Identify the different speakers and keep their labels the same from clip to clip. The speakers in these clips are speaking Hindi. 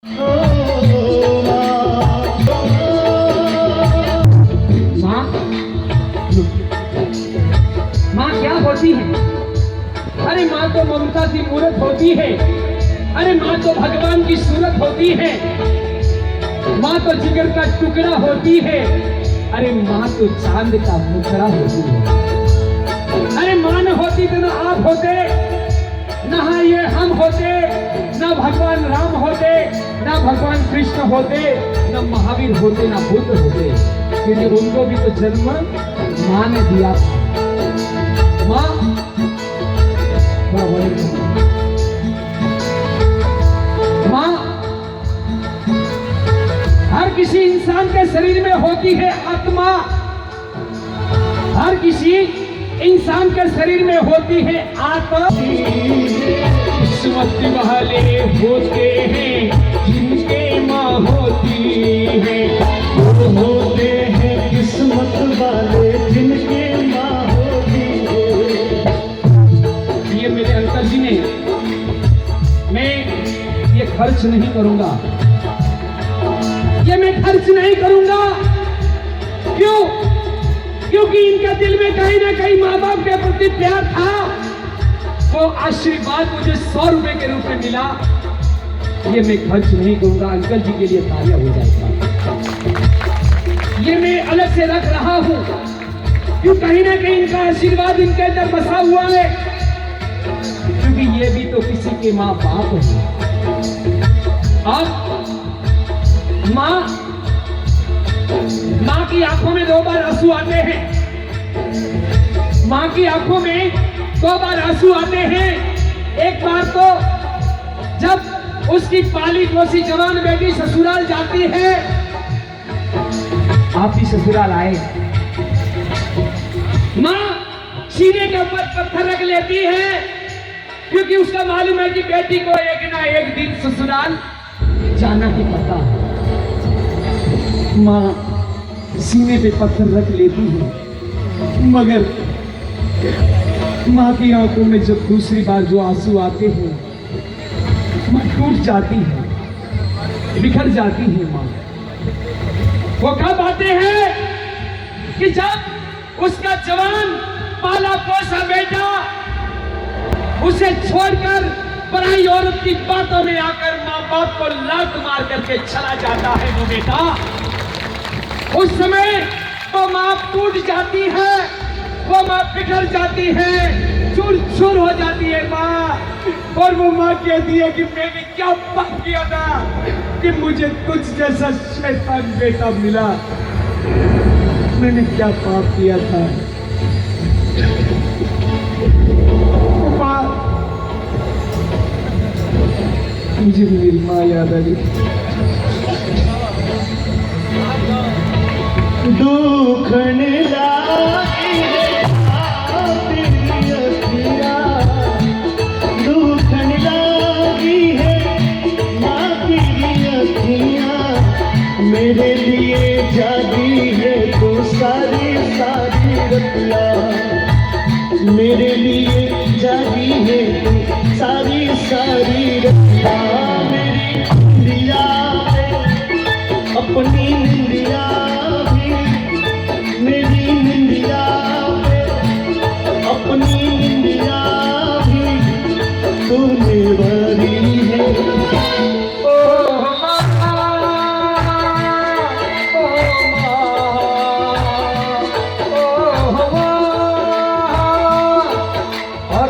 Speaker 1: माँ क्या होती है? अरे माँ तो ममता की मूरत होती है। अरे माँ तो भगवान की सूरत होती है। माँ तो जिगर का टुकड़ा होती है। अरे माँ तो चांद का मुखड़ा होती है। अरे माँ न होती तो ना आप होते, ना ये हम होते, ना भगवान राम होते, ना भगवान कृष्ण होते, ना महावीर होते, ना बुद्ध होते, क्योंकि उनको भी तो जन्म माँ ने दिया था। माँ माँ हर किसी इंसान के शरीर में होती है आत्मा। हर किसी इंसान के शरीर में होती है आत्मा। किस्मत वाले होते हैं जिनके माँ होती है,
Speaker 2: वो होते हैं किस्मत वाले जिनके माँ होती है।
Speaker 1: ये मेरे अंकल जी ने, मैं ये खर्च नहीं करूंगा, ये मैं खर्च नहीं करूंगा। क्यों? क्योंकि इनके दिल में कहीं ना कहीं माँ बाप के प्रति प्यार था। वो आशीर्वाद मुझे 100 रुपए के रूप में मिला, ये मैं खर्च नहीं करूंगा। अंकल जी के लिए तालियां हो जाएगा। ये मैं अलग से रख रहा हूं, क्यों? कहीं ना कहीं इनका आशीर्वाद इनके अंदर बसा हुआ है, क्योंकि ये भी तो किसी के माँ बाप है। अब माँ की आंखों में 2 बार आंसू आते हैं। माँ की आंखों में 2 बार आंसू आते हैं। एक बार तो जब उसकी पाली पोसी जवान बेटी ससुराल जाती है। आप भी ससुराल आए। माँ सीने के ऊपर पत्थर रख लेती है, क्योंकि उसका मालूम है कि बेटी को एक ना एक दिन ससुराल जाना ही पड़ता है। माँ सीने पे पत्थर रख लेती है, मगर माँ की आंखों में जब दूसरी बार जो आंसू आते हैं, माँ टूट जाती है, बिखर जाती है। माँ वो कब आते हैं कि जब उसका जवान पाला पोसा बेटा उसे छोड़कर पराई औरत की बातों में आकर माँ बाप को लात मार करके चला जाता है। वो बेटा उस समय वो माँ टूट जाती है, वो माँ बिखर जाती है, चूर चूर हो जाती है माँ। और वो माँ कहती है कि मैंने क्या पाप किया था कि मुझे तुझ जैसा शैतान बेटा मिला। मैंने क्या पाप किया था। माँ, मुझे मेरी माँ याद आ गई।
Speaker 2: दुखन लागी है तेरी अखियाँ, दुखन लागी है माँ तेरी अखियाँ। मेरे लिए जागी है तो सारी सारी रतियाँ, मेरे लिए जागी है तो सारी सारी रतियाँ। मेरी निंदिया अपनी निंदिया, मेरी निंदिया अपनी निंदिया भी तूने भरी है।
Speaker 1: ओ माँ, ओ माँ, ओ माँ। और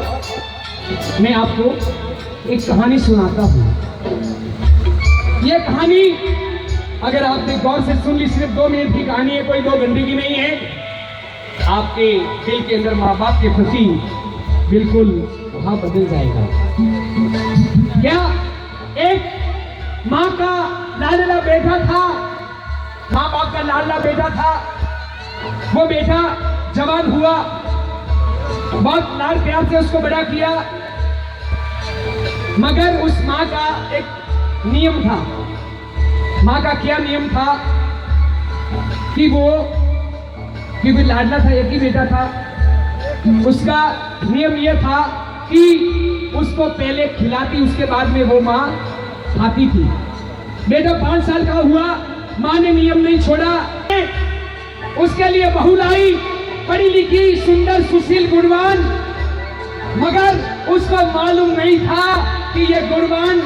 Speaker 1: मैं आपको एक कहानी सुनाता हूँ। ये कहानी अगर आपने गौर से सुन ली, सिर्फ 2 मिनट की कहानी है, कोई 2 घंटे की नहीं है। आपके दिल के अंदर माँ बाप के प्रति बिल्कुल वहां बदल जाएगा। क्या एक माँ का लाडला बेटा था, माँ बाप का लाडला बेटा था। वो बेटा जवान हुआ, बहुत लाड प्यार से उसको बड़ा किया, मगर उस माँ का एक नियम था। माँ का क्या नियम था कि वो क्योंकि लाडला था, एक ही बेटा था, उसका नियम यह था कि उसको पहले खिलाती, उसके बाद में वो माँ खाती थी। बेटा 5 साल का हुआ, माँ ने नियम नहीं छोड़ा, उसके लिए बहू लाई, पढ़ी लिखी, सुंदर, सुशील, गुणवान, मगर उसको मालूम नहीं था कि ये गुणवान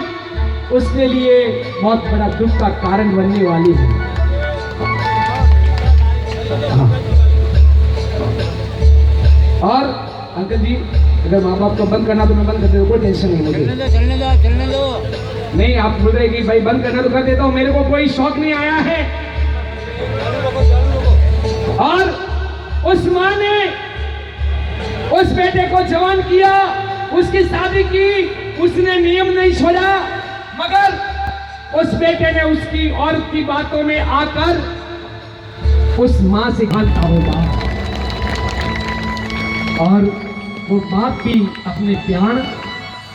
Speaker 1: उसके लिए बहुत बड़ा दुख का कारण बनने वाली है। हाँ। और अंकल जी, अगर माँ बाप को बंद करना तो मैं बंद कर देता हूँ, कोई टेंशन नहीं मुझे।
Speaker 3: चलने दो।
Speaker 1: नहीं, आप बोल रहे कि भाई बंद करना तो कर देता हूँ, मेरे को कोई शौक नहीं आया है। और उस माँ ने उस बेटे को जवान किया, उसकी शादी की, उसने नियम नहीं छोड़ा, मगर उस बेटे ने उसकी और की बातों में आकर उस माँ से घालता होगा, और वो बाप भी अपने प्राण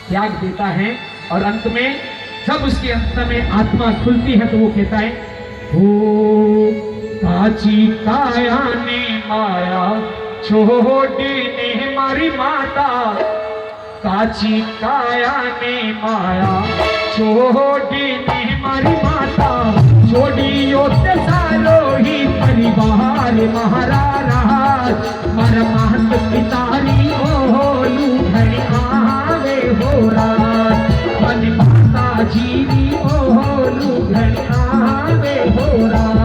Speaker 1: त्याग देता है। और अंत में जब उसके अंत में आत्मा खुलती है तो वो कहता है, ओ काची काया ने माया छोड़ी ने मारी माता, काची काया ने माया छोड़ी ने मारी माता, छोड़ी ओते सारो ही परिवार महारा राज, मर महत पितारी ओलू घर आवे हो रात, मन माता जीवी ओलू घर आवे हो रात।